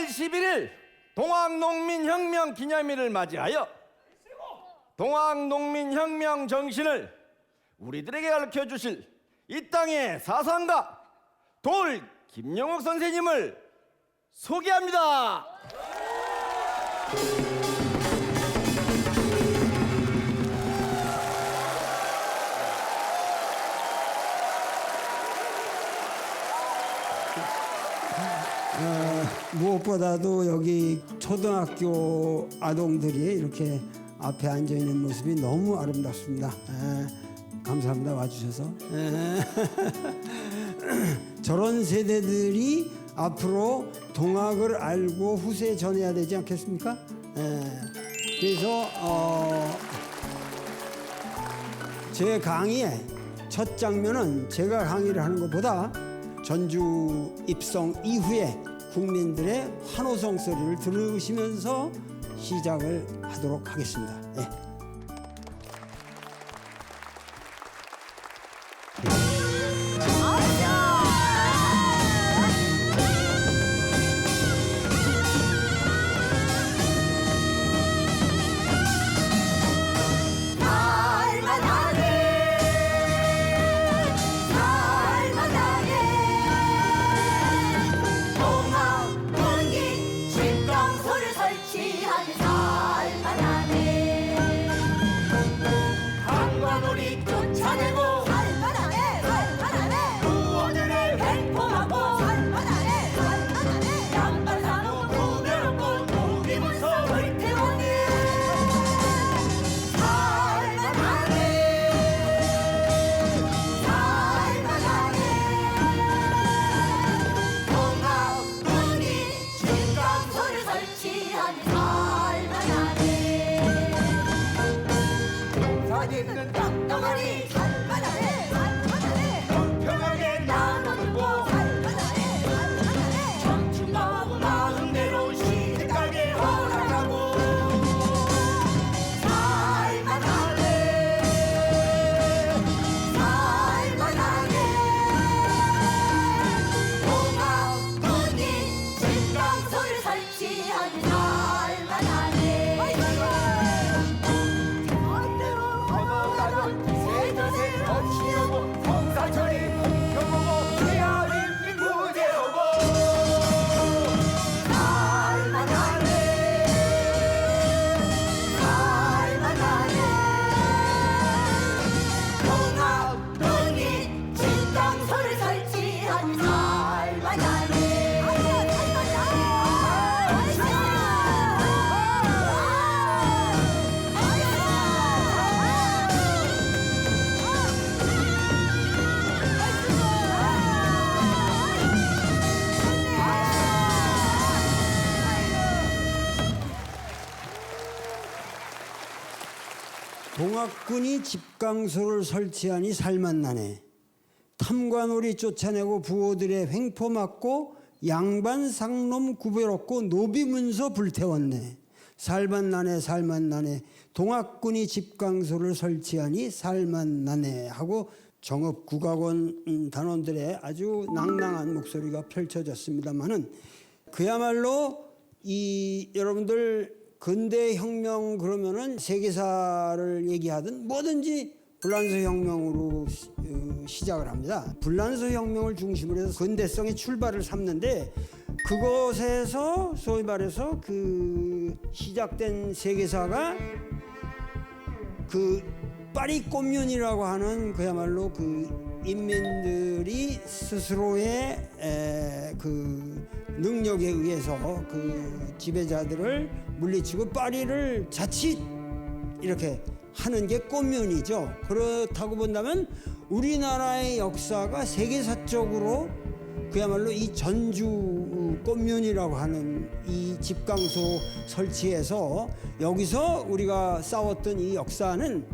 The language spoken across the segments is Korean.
10월 11일 동학농민혁명 기념일을 맞이하여 동학농민혁명 정신을 우리들에게 가르쳐 주실 이 땅의 사상가 돌 김영옥 선생님을 소개합니다. 무엇보다도 여기 초등학교 아동들이 이렇게 앞에 앉아 있는 모습이 너무 아름답습니다. 감사합니다. 와주셔서. 저런 세대들이 앞으로 동학을 알고 후세에 전해야 되지 않겠습니까? 그래서 제 강의의 첫 장면은 제가 강의를 하는 것보다 전주 입성 이후에 국민들의 환호성 소리를 들으시면서 시작을 하도록 하겠습니다. 네. 동학군이 집강소를 설치하니 살맛나네. 탐관오리 쫓아내고 부호들의 횡포 맞고 양반 상놈 구별없고 노비문서 불태웠네. 살맛나네 살맛나네. 동학군이 집강소를 설치하니 살맛나네 하고 정읍국악원 단원들의 아주 낭낭한 목소리가 펼쳐졌습니다마는 그야말로 이 여러분들 근대혁명 그러면은 세계사를 얘기하든 뭐든지 불란서 혁명으로 시작을 합니다. 불란서 혁명을 중심으로 해서 근대성의 출발을 삼는데 그것에서 소위 말해서 그 시작된 세계사가 그 파리 꼼륜이라고 하는 그야말로 그 인민들이 스스로의 그 능력에 의해서 그 지배자들을 물리치고 파리를 자칫 이렇게 하는 게 꼼륜이죠. 그렇다고 본다면 우리나라의 역사가 세계사적으로 그야말로 이 전주 꼼륜이라고 하는 이 집강소 설치해서 여기서 우리가 싸웠던 이 역사는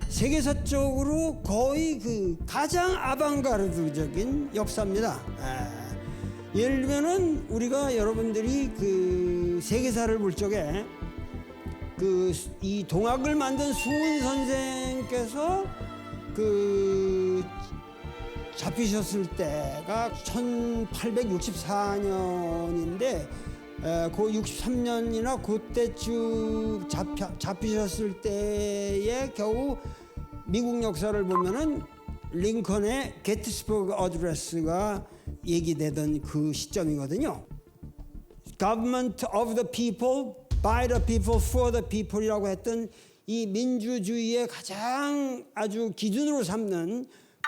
세계사적으로 거의 그 가장 아방가르드적인 역사입니다. 예를 들면은 우리가 여러분들이 그 세계사를 볼 적에 그 이 동학을 만든 수훈 선생께서 그 잡히셨을 때가 1864년인데 그 63년이나 그때쯤 잡히셨을 때에 겨우 미국 역사를 보면은 링컨의 게티스버그 어드레스가 얘기되던 그 시점이거든요. Government of the people, by the people, for the people이라고 했던 이 민주주의의 가장 아주 기준으로 삼는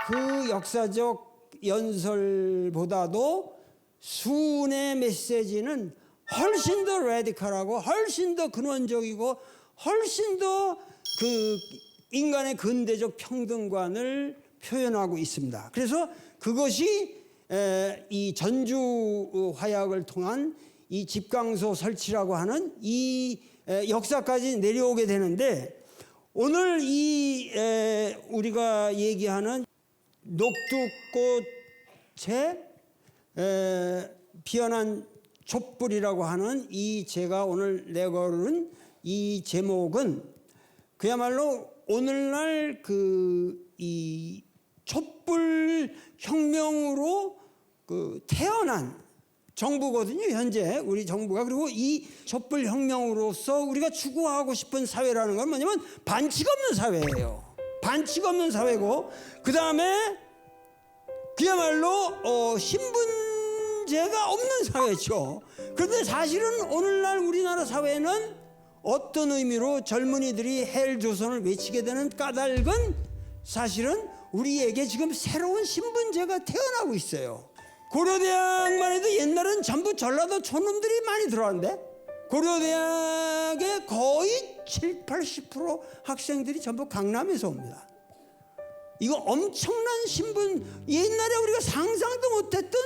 그 역사적 연설보다도 수훈의 메시지는 훨씬 더 레디컬하고 훨씬 더 근원적이고 훨씬 더 그 인간의 근대적 평등관을 표현하고 있습니다. 그래서 그것이 이 전주 화약을 통한 이 집강소 설치라고 하는 이 역사까지 내려오게 되는데, 오늘 이 우리가 얘기하는 녹두꽃의 피어난 촛불이라고 하는 이 제가 오늘 내걸은 이 제목은 그야말로 오늘날 이 촛불 혁명으로 태어난 정부거든요. 현재 우리 정부가. 그리고 이 촛불 혁명으로서 우리가 추구하고 싶은 사회라는 건 뭐냐면 반칙 없는 사회예요. 반칙 없는 사회고, 그 다음에 그야말로 신분제가 없는 사회죠. 그런데 사실은 오늘날 우리나라 사회는 어떤 의미로 젊은이들이 헬조선을 외치게 되는 까닭은 사실은 우리에게 지금 새로운 신분제가 태어나고 있어요. 고려대학만 해도 옛날엔 전부 전라도 촌놈들이 많이 들어왔는데 고려대학의 거의 70-80% 학생들이 전부 강남에서 옵니다. 이거 엄청난 신분, 옛날에 우리가 상상도 못했던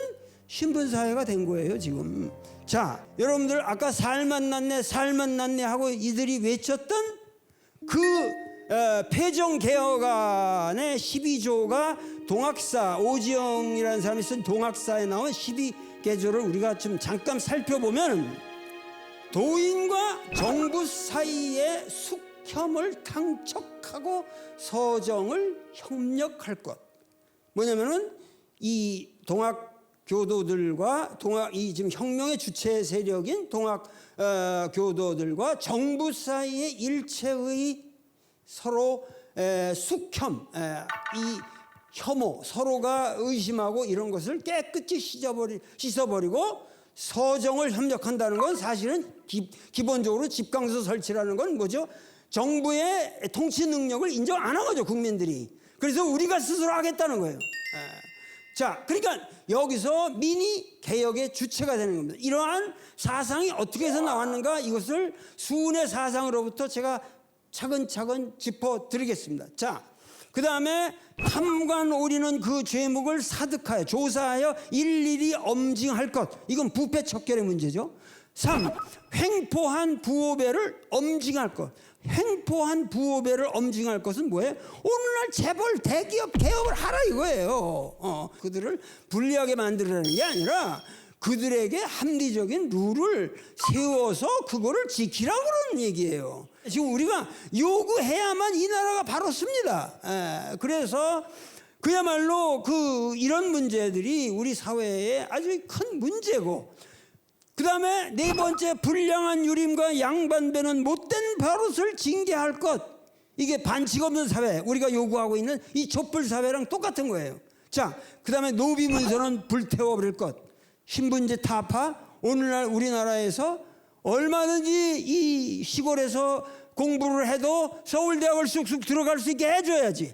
신분사회가 된 거예요 지금. 자, 여러분들 아까 살만 났네 하고 이들이 외쳤던 그 폐정개혁안의 12조가 동학사, 오지영이라는 사람이 쓴 동학사에 나온 12개조를 우리가 좀 잠깐 살펴보면, 도인과 정부 사이의 숙혐을 탕촉하고 서정을 협력할 것. 뭐냐면은 이 동학교도들과 이 지금 혁명의 주체 세력인 동학교도들과 정부 사이의 일체의 서로 숙혐, 이 혐오, 서로가 의심하고 이런 것을 깨끗이 씻어버리고 서정을 협력한다는 건 사실은 기본적으로 집강소 설치라는 건 뭐죠? 정부의 통치 능력을 인정 안 한 거죠, 국민들이. 그래서 우리가 스스로 하겠다는 거예요. 자, 그러니까 여기서 민이 개혁의 주체가 되는 겁니다. 이러한 사상이 어떻게 해서 나왔는가, 이것을 수훈의 사상으로부터 제가 차근차근 짚어드리겠습니다. 자, 그 다음에 탐관오리는 그 죄목을 사득하여 조사하여 일일이 엄징할 것. 이건 부패척결의 문제죠. 3. 횡포한 부호배를 엄징할 것. 횡포한 부호배를 엄징할 것은 뭐예요? 오늘날 재벌 대기업 개혁을 하라 이거예요. 그들을 불리하게 만들라는 게 아니라 그들에게 합리적인 룰을 세워서 그거를 지키라고 그러는 얘기예요. 지금 우리가 요구해야만 이 나라가 바로 씁니다. 그래서 그야말로 이런 문제들이 우리 사회에 아주 큰 문제고, 그 다음에 네 번째, 불량한 유림과 양반배는 못된 버릇을 징계할 것. 이게 반칙 없는 사회, 우리가 요구하고 있는 이 촛불 사회랑 똑같은 거예요. 자, 그 다음에 노비 문서는 불태워버릴 것. 신분제 타파, 오늘날 우리나라에서 얼마든지 이 시골에서 공부를 해도 서울대학을 쑥쑥 들어갈 수 있게 해줘야지.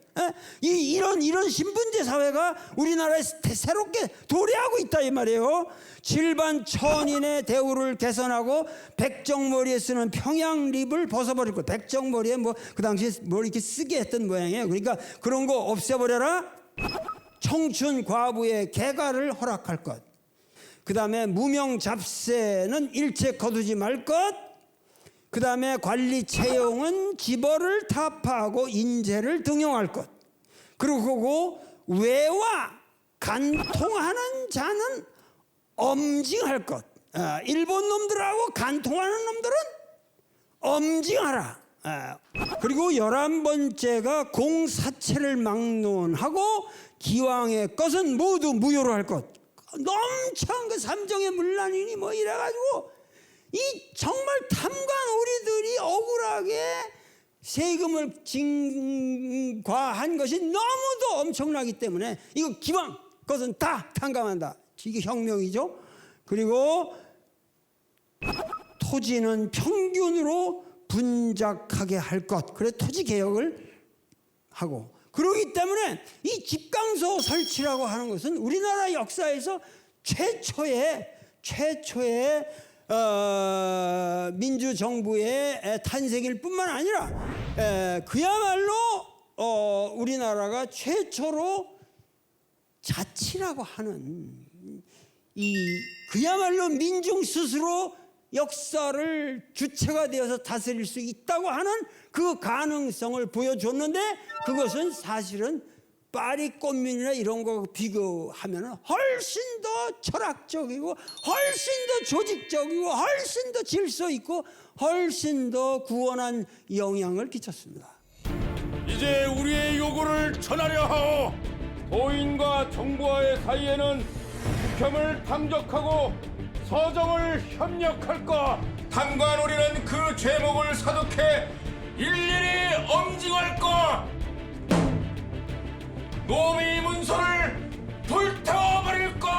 이런 신분제 사회가 우리나라에 새롭게 도래하고 있다 이 말이에요. 질반 천인의 대우를 개선하고 백정머리에 쓰는 평양립을 벗어버릴 것. 백정머리에 그 당시에 뭘 이렇게 쓰게 했던 모양이에요. 그러니까 그런 거 없애버려라. 청춘 과부의 개가를 허락할 것. 그 다음에 무명 잡세는 일체 거두지 말 것. 그 다음에 관리 채용은 지벌을 타파하고 인재를 등용할 것. 그리고 외와 간통하는 자는 엄징할 것. 일본 놈들하고 간통하는 놈들은 엄징하라. 그리고 11번째가 공사체를 막론하고 기왕의 것은 모두 무효로 할 것. 넘쳐난 그 삼정의 문란이니 이래가지고 이 정말 탐관 우리들이 억울하게 세금을 증가한 것이 너무도 엄청나기 때문에 이거 기왕 것은 다 탕감한다. 이게 혁명이죠. 그리고 토지는 평균으로 분작하게 할 것. 그래 토지 개혁을 하고 그러기 때문에 이 집강소 설치라고 하는 것은 우리나라 역사에서 최초의 민주정부의 탄생일 뿐만 아니라 그야말로 우리나라가 최초로 자치라고 하는 이 그야말로 민중 스스로 역사를 주체가 되어서 다스릴 수 있다고 하는 그 가능성을 보여줬는데 그것은 사실은 파리 꽃민이나 이런 거 비교하면 훨씬 더 철학적이고 훨씬 더 조직적이고 훨씬 더 질서 있고 훨씬 더 구원한 영향을 끼쳤습니다. 이제 우리의 요구를 전하려 하오. 도인과 정부와의 사이에는 국혐을 당적하고 서정을 협력할 것. 탕관오리는 그 죄목을 사독해 일일이 엄징할 것. 노미 문서를 불태워버릴 것.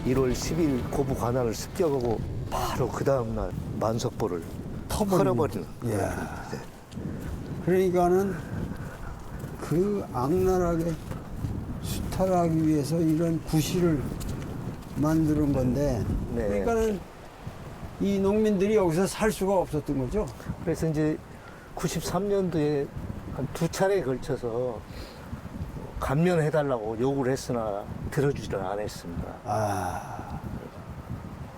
(1월 10일) 고부 관할을 습격하고 바로 그 다음날 만석보를 헐어버리는. 네. 그러니까는 그 악랄하게 수탈하기 위해서 이런 구실을 만드는 건데 네. 그러니까는 이 농민들이 여기서 살 수가 없었던 거죠. 그래서 이제 93년도에 한 2차례에 걸쳐서 감면해달라고 요구를 했으나 들어주지를 않았습니다.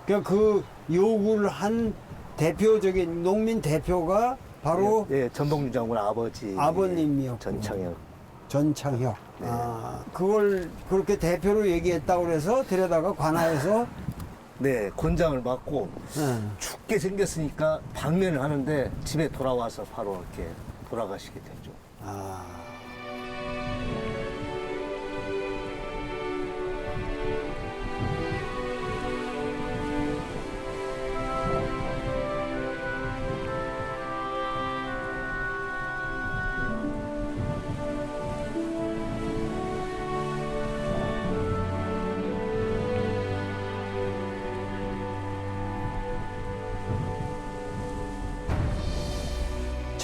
그러니까 그 요구를 한 대표적인 농민 대표가 바로 예, 전봉준 장군 아버님이었고 전창혁. 네. 그걸 그렇게 대표로 얘기했다고 그래서 데려다가 관하에서 네, 곤장을 맞고 네. 죽게 생겼으니까 방면을 하는데 집에 돌아와서 바로 이렇게 돌아가시게 됐죠.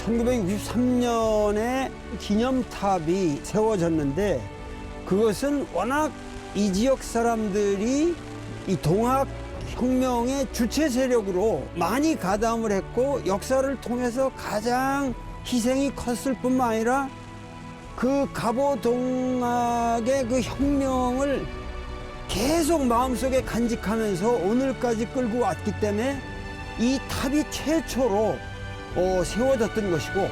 (1963년에) 기념탑이 세워졌는데 그것은 워낙 이 지역 사람들이 이 동학혁명의 주체 세력으로 많이 가담을 했고 역사를 통해서 가장 희생이 컸을 뿐만 아니라 그 갑오동학의 그 혁명을 계속 마음속에 간직하면서 오늘까지 끌고 왔기 때문에 이 탑이 최초로 세워졌던 것이고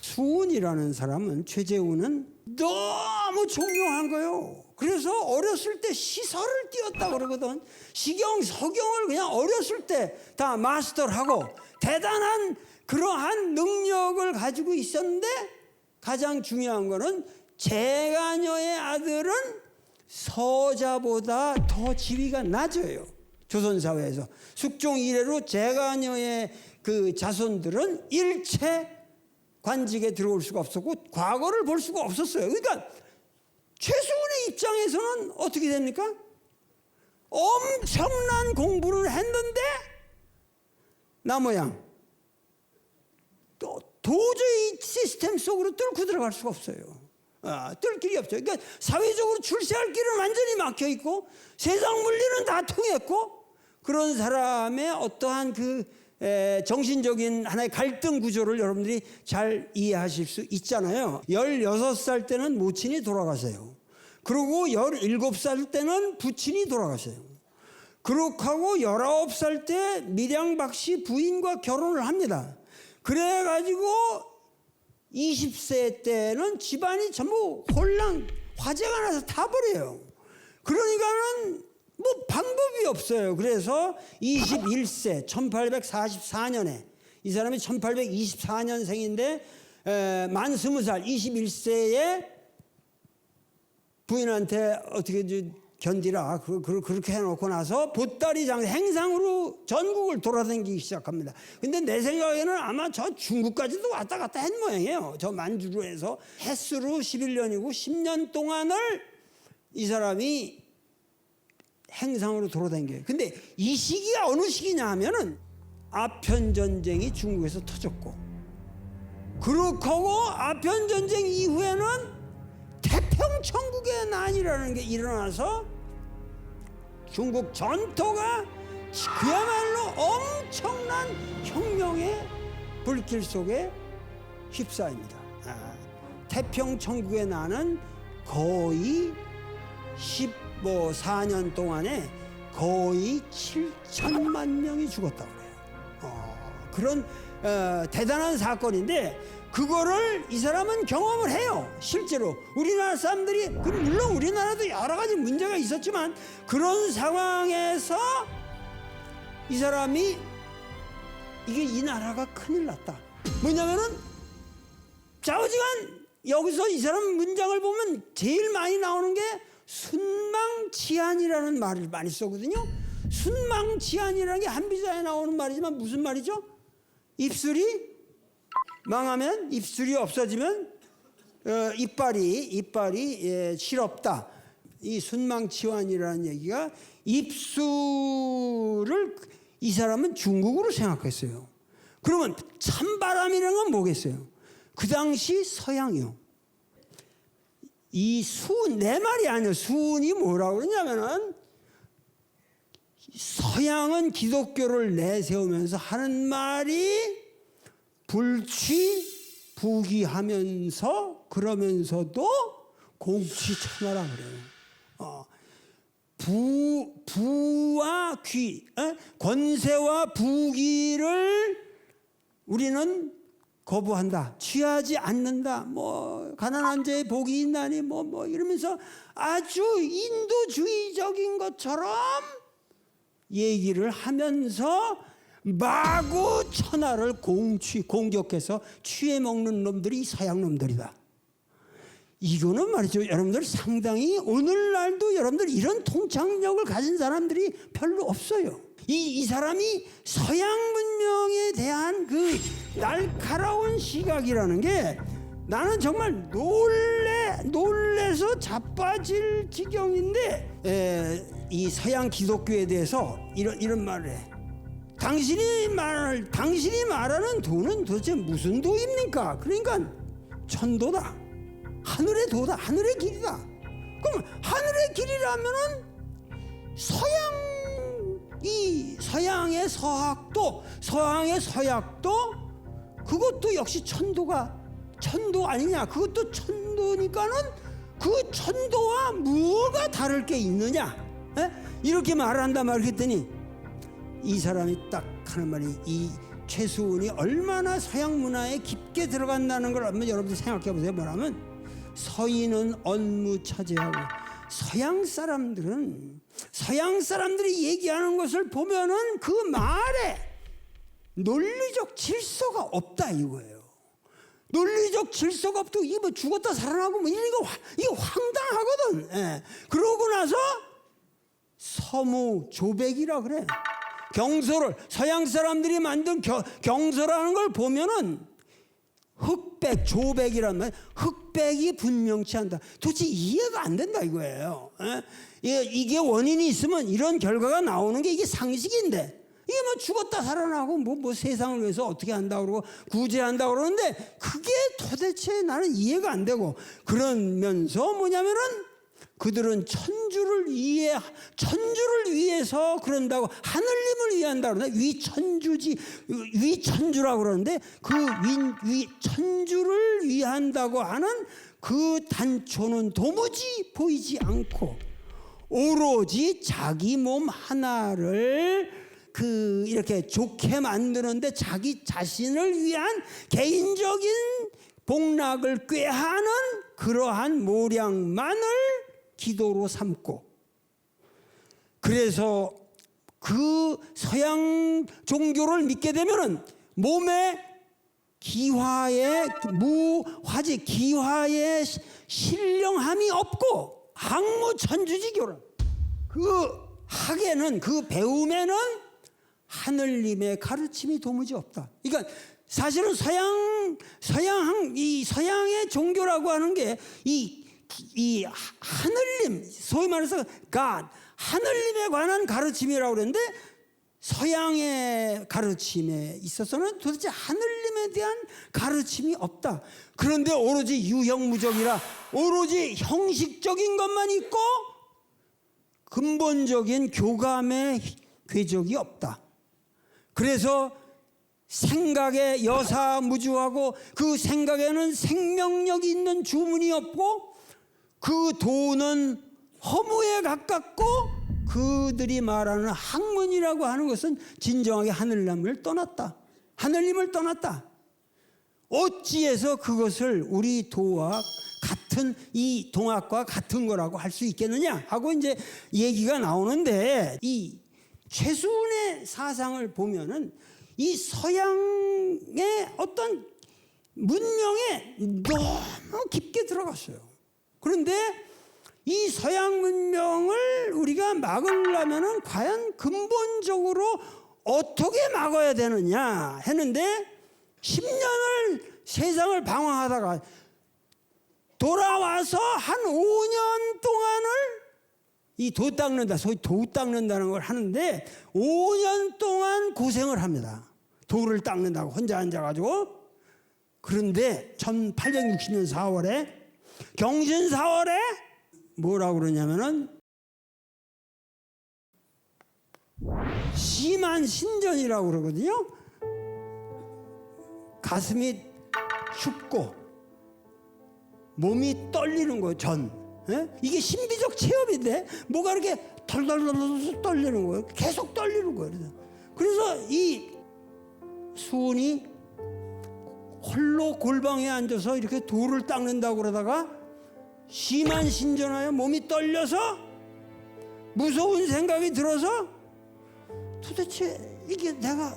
수훈이라는 사람은 최재훈은 너무 존경한 거예요. 그래서 어렸을 때 시설을 띄웠다 그러거든. 시경, 서경을 그냥 어렸을 때 다 마스터하고 대단한 그러한 능력을 가지고 있었는데 가장 중요한 거는 제가녀의 아들은 서자보다 더 지위가 낮아요. 조선사회에서. 숙종 이래로 제가녀의 그 자손들은 일체 관직에 들어올 수가 없었고 과거를 볼 수가 없었어요. 그러니까 최수훈의 입장에서는 어떻게 됩니까? 엄청난 공부를 했는데 나 모양 또 도저히 시스템 속으로 뚫고 들어갈 수가 없어요. 뚫을 길이 없죠. 그러니까 사회적으로 출세할 길은 완전히 막혀 있고 세상 물리는 다 통했고 그런 사람의 어떠한 그 정신적인 하나의 갈등 구조를 여러분들이 잘 이해하실 수 있잖아요. 16살 때는 모친이 돌아가세요. 그리고 17살 때는 부친이 돌아가세요. 그렇게 하고 19살 때 밀양박씨 부인과 결혼을 합니다. 그래가지고 20세 때는 집안이 전부 혼란, 화재가 나서 타버려요. 그러니까는 뭐 방법이 없어요. 그래서 21세 1844년에 이 사람이 1824년생인데 만 20살 21세에 부인한테 어떻게 견디라 그렇게 해놓고 나서 보따리 장사 행상으로 전국을 돌아다니기 시작합니다. 근데 내 생각에는 아마 저 중국까지도 왔다 갔다 한 모양이에요. 저 만주로 해서 횟수로 11년이고 10년 동안을 이 사람이 행상으로 돌아다녀요. 근데 이 시기가 어느 시기냐 하면은 아편전쟁이 중국에서 터졌고 그렇고 아편전쟁 이후에는 태평천국의 난이라는 게 일어나서 중국 전토가 그야말로 엄청난 혁명의 불길 속에 휩싸입니다. 태평천국의 난은 거의 14년 동안에 거의 7천만 명이 죽었다고 그래요. 그런 대단한 사건인데 그거를 이 사람은 경험을 해요. 실제로 우리나라 사람들이 물론 우리나라도 여러 가지 문제가 있었지만 그런 상황에서 이 사람이 이게 이 나라가 큰일 났다. 뭐냐면은 좌우지간 여기서 이 사람 문장을 보면 제일 많이 나오는 게 순망치안이라는 말을 많이 쓰거든요. 순망치안이라는 게 한비자에 나오는 말이지만 무슨 말이죠? 입술이 망하면 입술이 없어지면 이빨이 실없다. 이 순망치환이라는 얘기가 입술을 이 사람은 중국으로 생각했어요. 그러면 찬바람이라는 건 뭐겠어요? 그 당시 서양이요. 이 수은 내 말이 아니에요. 수은이 뭐라고 그러냐면은 서양은 기독교를 내세우면서 하는 말이 불취부기하면서 그러면서도 공취천하라 그래요. 부와 귀, 권세와 부귀를 우리는 거부한다. 취하지 않는다. 뭐 가난한 자의 복이 있나니 뭐 이러면서 아주 인도주의적인 것처럼 얘기를 하면서 마구 천하를 공격해서 취해먹는 놈들이 서양 놈들이다. 이거는 말이죠. 여러분들 상당히 오늘날도 여러분들 이런 통찰력을 가진 사람들이 별로 없어요. 이 사람이 서양 문명에 대한 그 날카로운 시각이라는 게 나는 정말 놀래서 자빠질 지경인데 이 서양 기독교에 대해서 이런 말을 해. 당신이 말하는 도는 도대체 무슨 도입니까? 그러니까 천도다. 하늘의 도다. 하늘의 길이다. 그럼 하늘의 길이라면은 서양의 서약도 그것도 역시 천도 아니냐? 그것도 천도니까는 그 천도와 뭐가 다를 게 있느냐? 이렇게 말한단 말을 했더니 이 사람이 딱 하는 말이 이 최수훈이 얼마나 서양 문화에 깊게 들어간다는 걸 한번 여러분들 생각해 보세요. 뭐라면 서인은 언무차지하고 서양 사람들이 얘기하는 것을 보면은 그 말에 논리적 질서가 없다 이거예요. 논리적 질서가 없고 이게 뭐 죽었다 살아나고 뭐 이게 황당하거든. 예. 그러고 나서 서무 조백이라 그래. 경서를 서양 사람들이 만든 경서라는 걸 보면은 흑백 조백이란 말, 흑백이 분명치 않다. 도대체 이해가 안 된다 이거예요. 예? 이게 원인이 있으면 이런 결과가 나오는 게 이게 상식인데. 이게 뭐 죽었다 살아나고 뭐 세상을 위해서 어떻게 한다고 그러고 구제한다고 그러는데 그게 도대체 나는 이해가 안 되고, 그러면서 뭐냐면은 그들은 천주를 위해서 그런다고, 하늘님을 위한다고 그러는데 위천주라고 그러는데 그 천주를 위한다고 하는 그 단초는 도무지 보이지 않고 오로지 자기 몸 하나를 이렇게 좋게 만드는데 자기 자신을 위한 개인적인 복락을 꾀하는 그러한 모량만을 기도로 삼고, 그래서 그 서양 종교를 믿게 되면은 몸에 기화의 신령함이 없고 항무천주지교라. 그 학에는, 그 배움에는 하늘님의 가르침이 도무지 없다. 그러니까 사실은 서양의 종교라고 하는 게 이 하늘님, 소위 말해서 God, 하늘님에 관한 가르침이라고 그러는데 서양의 가르침에 있어서는 도대체 하늘님에 대한 가르침이 없다. 그런데 오로지 유형무적이라 오로지 형식적인 것만 있고 근본적인 교감의 궤적이 없다. 그래서 생각에 여사무주하고 그 생각에는 생명력이 있는 주문이 없고 그 도는 허무에 가깝고 그들이 말하는 학문이라고 하는 것은 진정하게 하늘님을 떠났다. 하늘님을 떠났다. 어찌해서 그것을 우리 도와 같은, 이 동학과 같은 거라고 할 수 있겠느냐 하고 이제 얘기가 나오는데, 이 최순의 사상을 보면은 이 서양의 어떤 문명에 너무 깊게 들어갔어요. 그런데 이 서양 문명을 우리가 막으려면은 과연 근본적으로 어떻게 막아야 되느냐 했는데 10년을 세상을 방황하다가 돌아와서 한 5년 동안을 이 도 닦는다, 소위 도 닦는다는 걸 하는데 5년 동안 고생을 합니다. 도를 닦는다고 혼자 앉아가지고. 그런데 1860년 4월에 경신 4월에 뭐라고 그러냐면은 심한 신전이라고 그러거든요. 가슴이 춥고 몸이 떨리는 거예요. 이게 신비적 체험인데 뭐가 이렇게 덜덜덜 떨리는 거예요. 계속 떨리는 거예요. 그래서 이 수훈이 홀로 골방에 앉아서 이렇게 돌을 닦는다고 그러다가 심한 신전하여 몸이 떨려서 무서운 생각이 들어서 도대체 이게 내가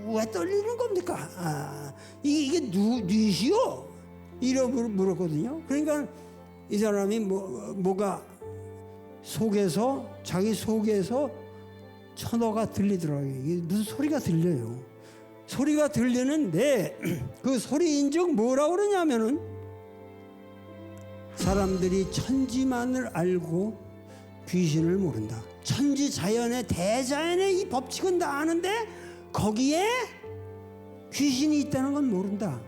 왜 떨리는 겁니까? 이게 뉘시오? 이러 물었거든요. 그러니까 이 사람이 뭐가 속에서, 자기 속에서 천어가 들리더라고요. 이게 무슨 소리가 들려요. 소리가 들리는데 그 소리인즉 뭐라고 그러냐면은 사람들이 천지만을 알고 귀신을 모른다. 천지 자연의 대자연의 이 법칙은 다 아는데 거기에 귀신이 있다는 건 모른다.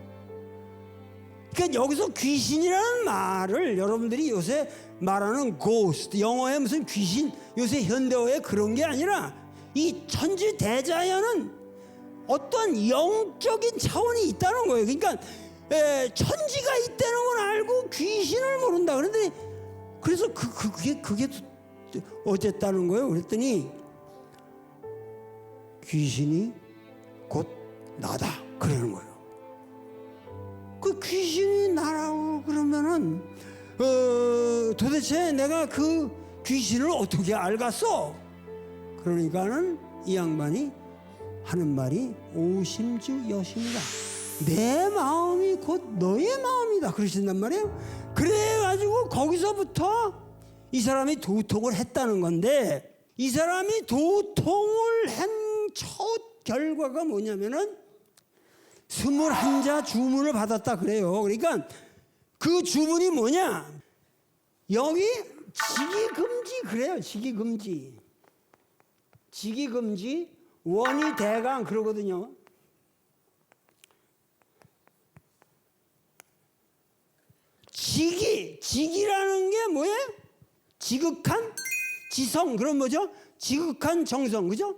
그러니까 여기서 귀신이라는 말을 여러분들이 요새 말하는 ghost, 영어에 무슨 귀신, 요새 현대어에 그런 게 아니라 이 천지 대자연은 어떤 영적인 차원이 있다는 거예요. 그러니까 천지가 있다는 건 알고 귀신을 모른다. 그런데 그래서 그게 어쨌다는 거예요. 그랬더니 귀신이 곧 나다 그러는 거예요. 그 귀신이 나라고 그러면은 도대체 내가 그 귀신을 어떻게 알겠어? 그러니까는 이 양반이 하는 말이 오심주 여심이다. 내 마음이 곧 너의 마음이다 그러신단 말이에요. 그래가지고 거기서부터 이 사람이 도통을 했다는 건데, 이 사람이 도통을 한 첫 결과가 뭐냐면은 21자 주문을 받았다 그래요. 그러니까 그 주문이 뭐냐, 여기 직위금지 그래요. 직위금지, 직위금지, 원이 대강 그러거든요. 직이라는 게 뭐예요? 지극한 지성, 그럼 뭐죠? 지극한 정성, 그죠?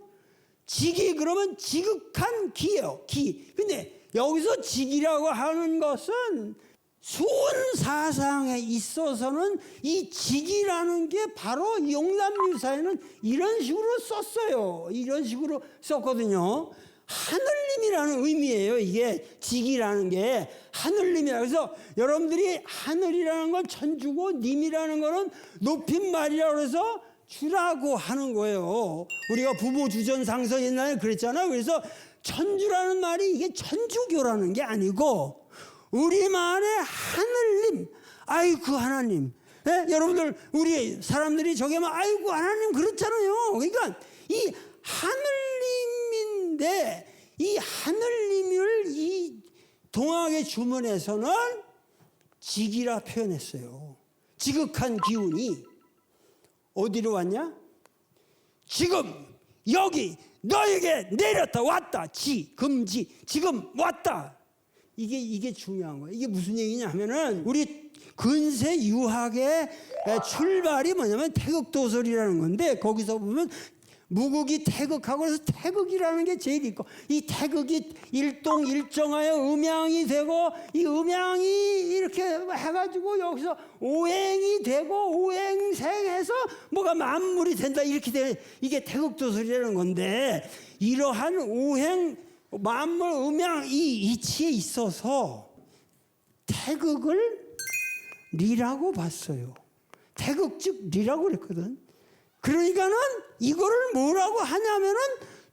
직이 그러면 지극한 기예요. 기. 근데 여기서 직이라고 하는 것은 수은 사상에 있어서는 이 직이라는 게 바로 용담유사에는 이런 식으로 썼어요. 이런 식으로 썼거든요. 하늘님이라는 의미예요. 이게 직이라는 게 하늘님이라. 그래서 여러분들이 하늘이라는 건 천주고 님이라는 거는 높임말이라고 해서 주라고 하는 거예요. 우리가 부모 주전상서 옛날에 그랬잖아요. 그래서 천주라는 말이 이게 천주교라는 게 아니고 우리말의 하늘님, 아이고 하나님. 네? 여러분들 우리 사람들이 저기 막 아이고 하나님 그렇잖아요. 그러니까 이 하늘님인데 이 하늘님을 이 동학의 주문에서는 직이라 표현했어요. 지극한 기운이 어디로 왔냐? 지금 여기 너에게 내렸다 왔다. 지금지 지금 왔다. 이게 중요한 거예요. 이게 무슨 얘기냐면은 우리 근세 유학의 출발이 뭐냐면 태극도설이라는 건데, 거기서 보면 무극이 태극하고 그래서 태극이라는 게 제일 있고, 이 태극이 일동일정하여 음양이 되고, 이 음양이 이렇게 해가지고 여기서 오행이 되고 오행생해서 뭐가 만물이 된다, 이렇게 돼. 이게 태극도설이라는 건데, 이러한 오행 만물 음양 이 이치에 있어서 태극을 리라고 봤어요. 태극 즉 리라고 그랬거든. 그러니까는 이거를 뭐라고 하냐면은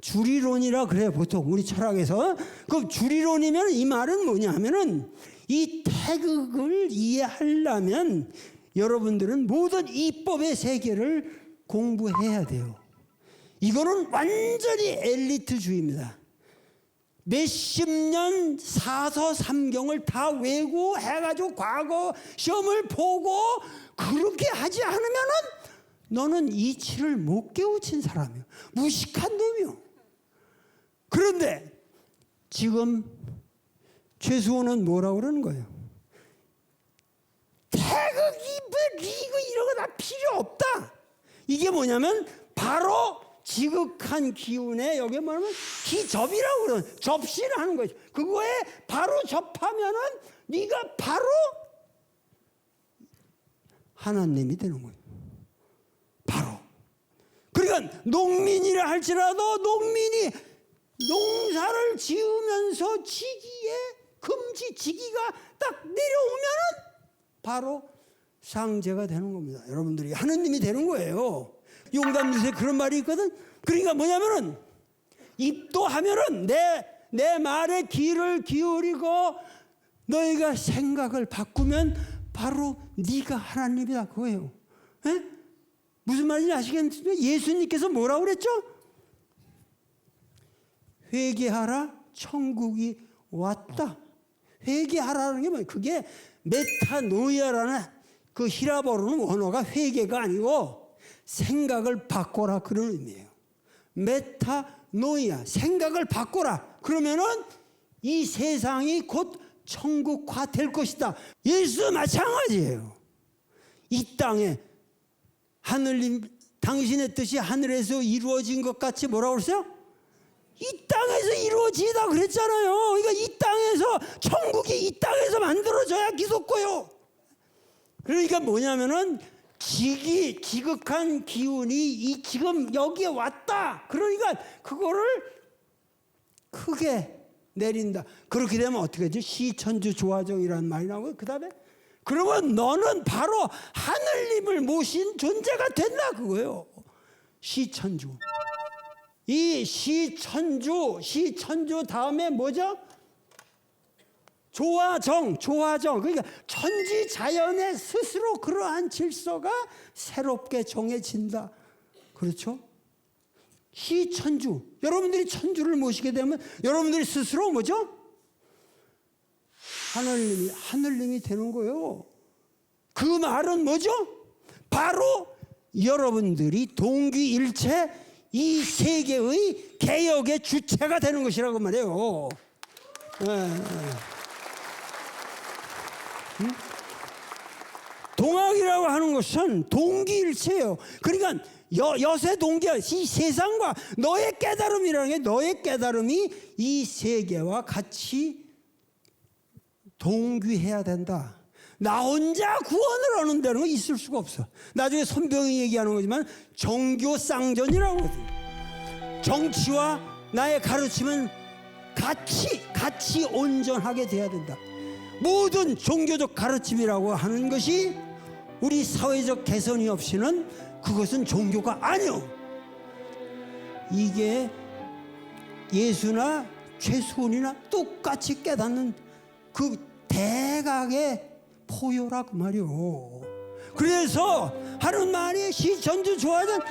주리론이라 그래요. 보통 우리 철학에서. 그 주리론이면 이 말은 뭐냐면은 이 태극을 이해하려면 여러분들은 모든 이법의 세계를 공부해야 돼요. 이거는 완전히 엘리트주의입니다. 몇십 년 사서 삼경을 다 외고 해가지고 과거 시험을 보고 그렇게 하지 않으면은 너는 이치를 못 깨우친 사람이요. 무식한 놈이요. 그런데 지금 최수호는 뭐라고 그러는 거예요? 태극이 리고 이런 거 다 필요 없다. 이게 뭐냐면 바로 지극한 기운에 여기 뭐냐면 기접이라고 그러는, 접시를 하는 거죠. 그거에 바로 접하면은 네가 바로 하나님이 되는 거예요. 바로. 그러니까 농민이라 할지라도 농민이 농사를 지으면서 지기에 금지 지기가 딱 내려오면은 바로 상제가 되는 겁니다. 여러분들이 하느님이 되는 거예요. 용담유사에 그런 말이 있거든. 그러니까 뭐냐면은 입도하면은 내 말에 귀를 기울이고 너희가 생각을 바꾸면 바로 네가 하나님이다 그거예요. 에? 무슨 말인지 아시겠어요? 예수님께서 뭐라고 그랬죠? 회개하라, 천국이 왔다. 회개하라는 게 뭐예요? 그게 메타노이아라는 그 히라보로는 원어가 회개가 아니고 생각을 바꿔라 그런 의미예요. 메타노이아, 생각을 바꿔라. 그러면은 이 세상이 곧 천국화 될 것이다. 예수 마찬가지예요. 이 땅에 하늘님 당신의 뜻이 하늘에서 이루어진 것 같이 뭐라고 그랬어요? 이 땅에서 이루어지다 그랬잖아요. 그러니까 이 땅에서 천국이 이 땅에서 만들어져야 기독교요. 그러니까 뭐냐면은 지극한 기운이 이 지금 여기에 왔다. 그러니까 그거를 크게 내린다. 그렇게 되면 어떻게 되죠? 시천주 조화정이라는 말이 나오고 그 다음에 그러면 너는 바로 하늘님을 모신 존재가 된다 그거예요. 시천주. 이 시천주 다음에 뭐죠? 조화정. 그러니까 천지 자연의 스스로 그러한 질서가 새롭게 정해진다. 그렇죠? 시천주. 여러분들이 천주를 모시게 되면 여러분들이 스스로 뭐죠? 하늘님이 되는 거예요. 그 말은 뭐죠? 바로 여러분들이 동귀일체 이 세계의 개혁의 주체가 되는 것이라고 말해요. 동학이라고 하는 것은 동기일체예요. 그러니까 여세 동기야. 이 세상과 너의 깨달음이라는 게 너의 깨달음이 이 세계와 같이 동귀해야 된다. 나 혼자 구원을 얻는다는 건 있을 수가 없어. 나중에 손병이 얘기하는 거지만 정교쌍전이라고 하거든. 정치와 나의 가르침은 같이 온전하게 돼야 된다. 모든 종교적 가르침이라고 하는 것이 우리 사회적 개선이 없이는 그것은 종교가 아니요. 이게 예수나 최수훈이나 똑같이 깨닫는 그 대각의 포효라고 말이요. 그래서 하는 말이 시천주 조화전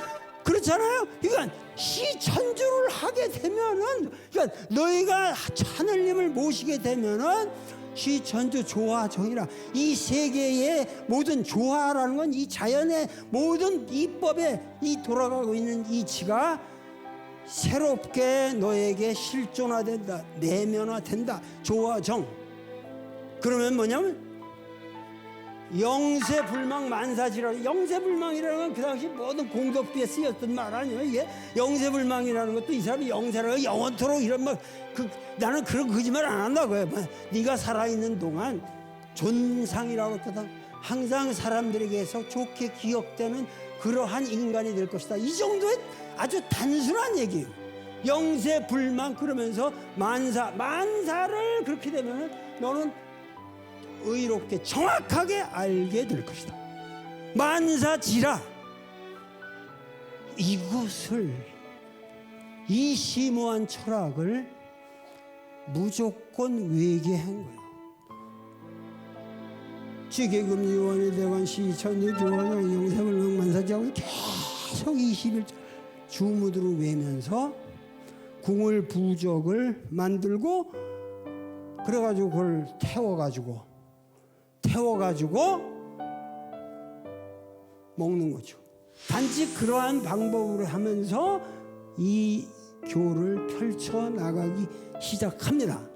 그렇잖아요. 그러니까 시천주를 하게 되면은, 그러니까 너희가 하늘님을 모시게 되면은 시천주 조화정이라, 이 세계의 모든 조화라는 건 이 자연의 모든 이법에 이 돌아가고 있는 이치가 새롭게 너에게 실존화된다, 내면화된다. 조화정. 그러면 뭐냐면 영세불망 만사지라. 영세불망이라는 건 그 당시 모든 공덕비에 쓰였던 말 아니에요. 이게 영세불망이라는 것도 이 사람이 영세라고 영원토록 이런 나는 그런 거짓말 안 한다고요. 네가 살아있는 동안 존상이라고 했거든. 항상 사람들에게서 좋게 기억되는 그러한 인간이 될 것이다. 이 정도의 아주 단순한 얘기예요. 영세불망. 그러면서 만사를 그렇게 되면 너는 의롭게 정확하게 알게 될 것이다. 만사지라. 이것을, 이 심오한 철학을 무조건 외계한 거예요. 지계금 요한의 대관 시천주 조화정 영세불망 만사지하고 계속 20일 주무드로 외면서 궁을 부적을 만들고 그래가지고 그걸 태워가지고 먹는 거죠. 단지 그러한 방법으로 하면서 이 교를 펼쳐 나가기 시작합니다.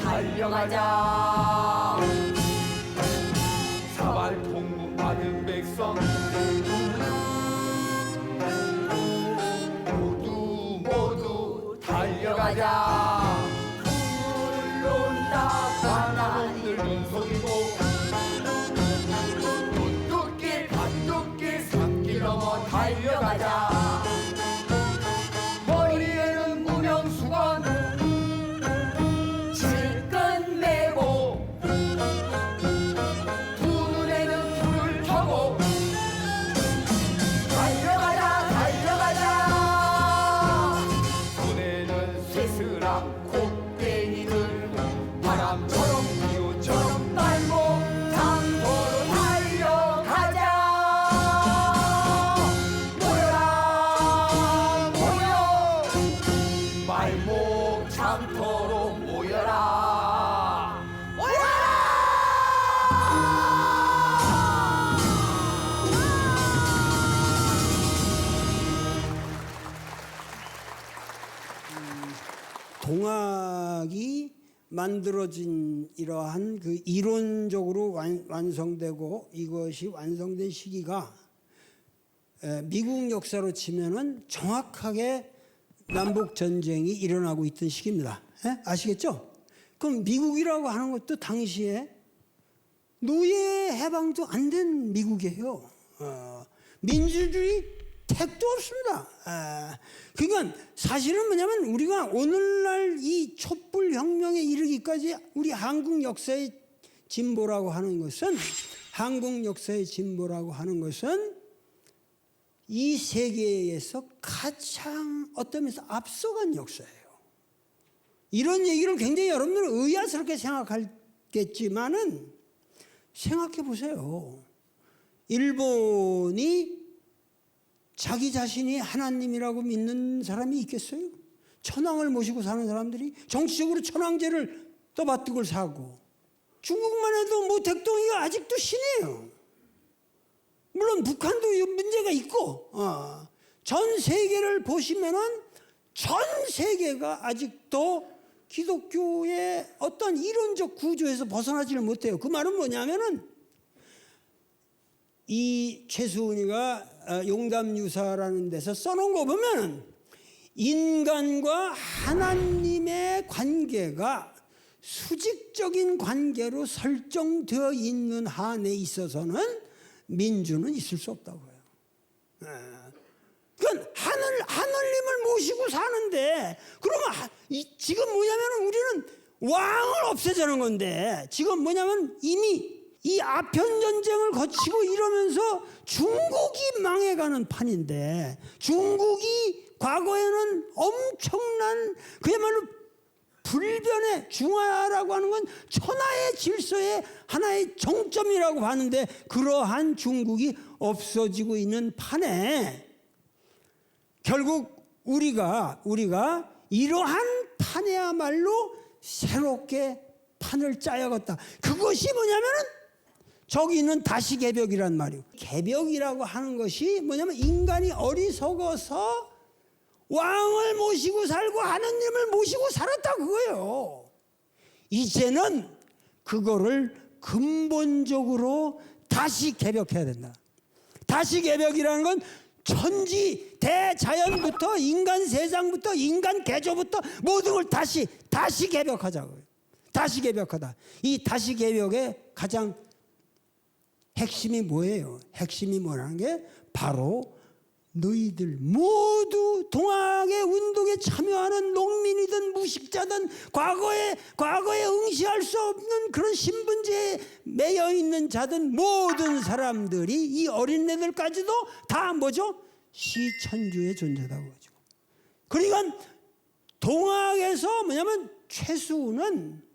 달려가자. 사발 통곡 받은 백성 모두 달려가자. 풍을 논다 관아들 눈속이고 도둑길 반둑길 산길 넘어 달려가자. 머리에는 무명수건 질끈 매고 두 눈에는 불을 켜고 달려가자 달려가자. 손에는 쇠스랑 곡괭이 들고 바람처럼 비오처럼 날고 장도로 달려가자. 모여라 모여 말목 장터로 모여라. 동학이 만들어진 이러한 그 이론적으로 완성되고 이것이 완성된 시기가 미국 역사로 치면은 정확하게 남북 전쟁이 일어나고 있던 시기입니다. 아시겠죠? 그럼 미국이라고 하는 것도 당시에 노예 해방도 안 된 미국이에요. 민주주의 택도 없습니다. 그러니까 사실은 뭐냐면 우리가 오늘날 이 촛불 혁명에 이르기까지 우리 한국 역사의 진보라고 하는 것은 이 세계에서 가장 어떤 면에서 앞서간 역사예요. 이런 얘기를 굉장히 여러분들은 의아스럽게 생각하겠지만은 생각해 보세요. 일본이 자기 자신이 하나님이라고 믿는 사람이 있겠어요? 천황을 모시고 사는 사람들이 정치적으로 천황제를 떠받들고 사고, 중국만 해도 뭐 대통령이 아직도 신이에요. 물론 북한도 문제가 있고, 전 세계를 보시면은 전 세계가 아직도 기독교의 어떤 이론적 구조에서 벗어나지를 못해요. 그 말은 뭐냐면은 이 최수은이가 용담유사라는 데서 써놓은 거 보면 인간과 하나님의 관계가 수직적인 관계로 설정되어 있는 한에 있어서는 민주는 있을 수 없다고요. 그건 하늘님을 모시고 사는데, 그러면 지금 뭐냐면 우리는 왕을 없애자는 건데, 지금 뭐냐면 이미 이 아편 전쟁을 거치고 이러면서 중국이 망해가는 판인데, 중국이 과거에는 엄청난 그야말로 불변의 중화라고 하는 건 천하의 질서의 하나의 정점이라고 하는데, 그러한 중국이 없어지고 있는 판에 결국 우리가 이러한 판에야말로 새롭게 판을 짜야겠다. 그것이 뭐냐면은 저기 있는 다시개벽이란 말이에요. 개벽이라고 하는 것이 뭐냐면 인간이 어리석어서 왕을 모시고 살고 하느님을 모시고 살았다 그거예요. 이제는 그거를 근본적으로 다시 개벽해야 된다. 다시 개벽이라는 건 천지 대자연부터 인간 세상부터 인간 개조부터 모든 걸 다시 개벽하자고요. 다시 개벽하다. 이 다시 개벽의 가장 핵심이 뭐예요? 핵심이 뭐라는 게 바로 너희들 모두 동학의 운동에 참여하는 농민이든 무식자든 과거에 응시할 수 없는 그런 신분제에 매여 있는 자든 모든 사람들이 이 어린애들까지도 다 뭐죠? 시천주의 존재다고 하죠. 그러니까 동학에서 뭐냐면 최수훈은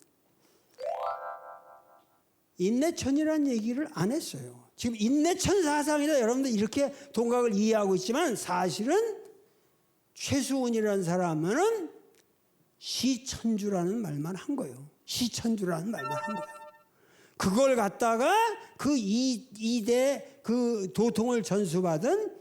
인내천이라는 얘기를 안 했어요. 지금 인내천 사상이다 여러분들 이렇게 동학을 이해하고 있지만 사실은 최수훈이라는 사람은 시천주라는 말만 한 거예요. 시천주라는 말만 한 거예요. 그걸 갖다가 그 이대 그 도통을 전수받은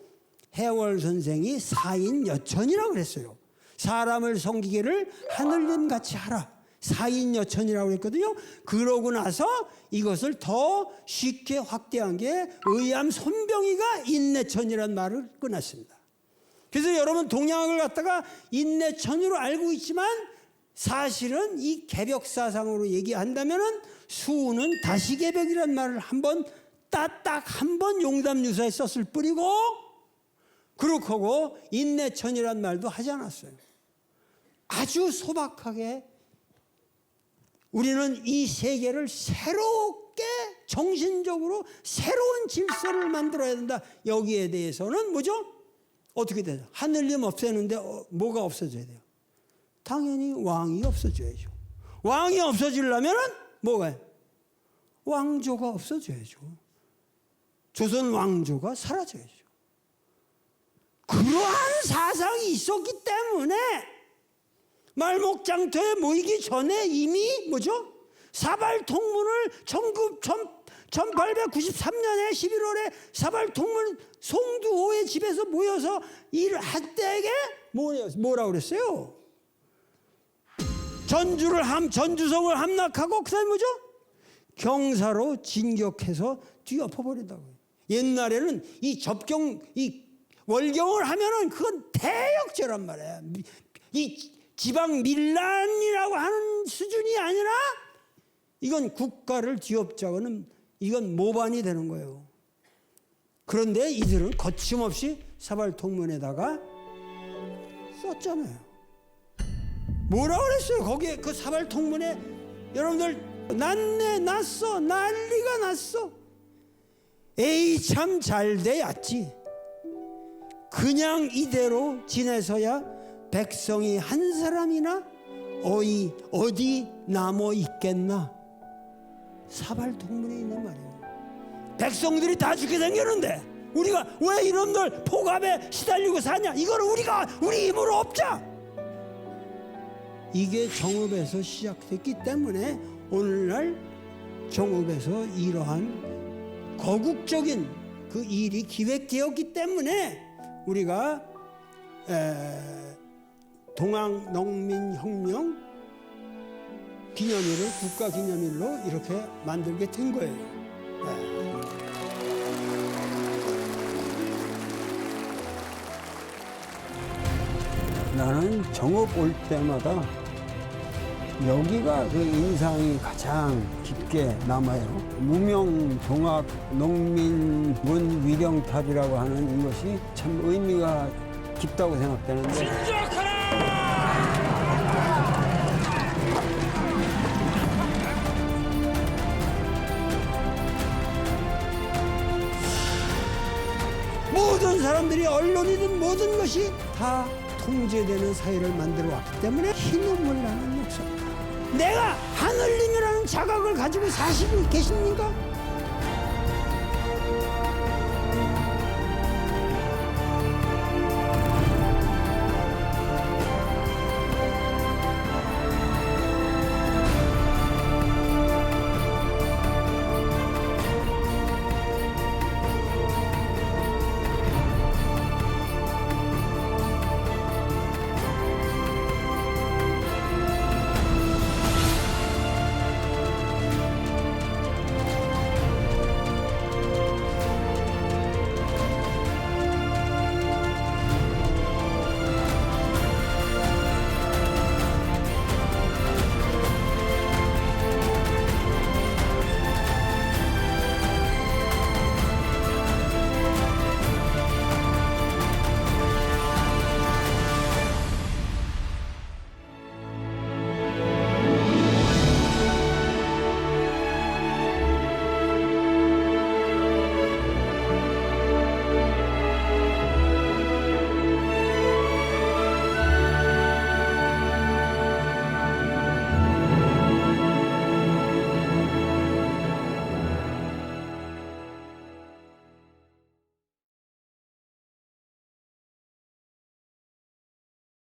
해월 선생이 사인여천이라고 그랬어요. 사람을 섬기기를 하늘님 같이 하라. 사인여천이라고 했거든요. 그러고 나서 이것을 더 쉽게 확대한 게 의암 손병희가 인내천이라는 말을 꺼냈습니다. 그래서 여러분 동양을 갖다가 인내천으로 알고 있지만 사실은 이 개벽사상으로 얘기한다면은 수우는 다시개벽이라는 말을 딱 한 번 용담유사에 썼을 뿐이고 그렇게 하고 인내천이라는 말도 하지 않았어요. 아주 소박하게 우리는 이 세계를 새롭게 정신적으로 새로운 질서를 만들어야 된다. 여기에 대해서는 뭐죠? 어떻게 되죠? 하늘님 없애는데 뭐가 없어져야 돼요? 당연히 왕이 없어져야죠. 왕이 없어지려면 뭐가? 왕조가 없어져야죠. 조선 왕조가 사라져야죠. 그러한 사상이 있었기 때문에 말목장터에 모이기 전에 이미 뭐죠? 사발통문을 1893년에 11월에 사발통문 송두호의 집에서 모여서 일할 때에 뭐라고 그랬어요? 전주성을 함락하고 그다음에 뭐죠? 경사로 진격해서 뒤엎어버린다고요. 옛날에는 이 월경을 하면은 그건 대역죄란 말이야. 이 지방 밀란이라고 하는 수준이 아니라 이건 국가를 뒤엎자고는 이건 모반이 되는 거예요. 그런데 이들은 거침없이 사발통문에다가 썼잖아요. 뭐라 그랬어요? 거기에 그 사발통문에 여러분들 났어 난리가 났어. 에이 참 잘돼야지. 그냥 이대로 지내서야 백성이 한 사람이나 어디 남아 있겠나. 사발통문에 있는 말이에요. 백성들이 다 죽게 생겼는데 우리가 왜 이놈들 폭압에 시달리고 사냐. 이거는 우리 힘으로 없자. 이게 정읍에서 시작됐기 때문에 오늘날 정읍에서 이러한 거국적인 그 일이 기획되었기 때문에 우리가 동학농민혁명 기념일을 국가기념일로 이렇게 만들게 된 거예요. 나는 정읍 올 때마다 여기가 그 인상이 가장 깊게 남아요. 무명 동학 농민문 위령탑이라고 하는 이것이 참 의미가 깊다고 생각되는데. 진정하라! 모든 사람들이 언론이든 모든 것이 다 통제되는 사회를 만들어 왔기 때문에 피눈물 나는 역사입니다. 내가 하늘님이라는 자각을 가지고 사시고 계십니까?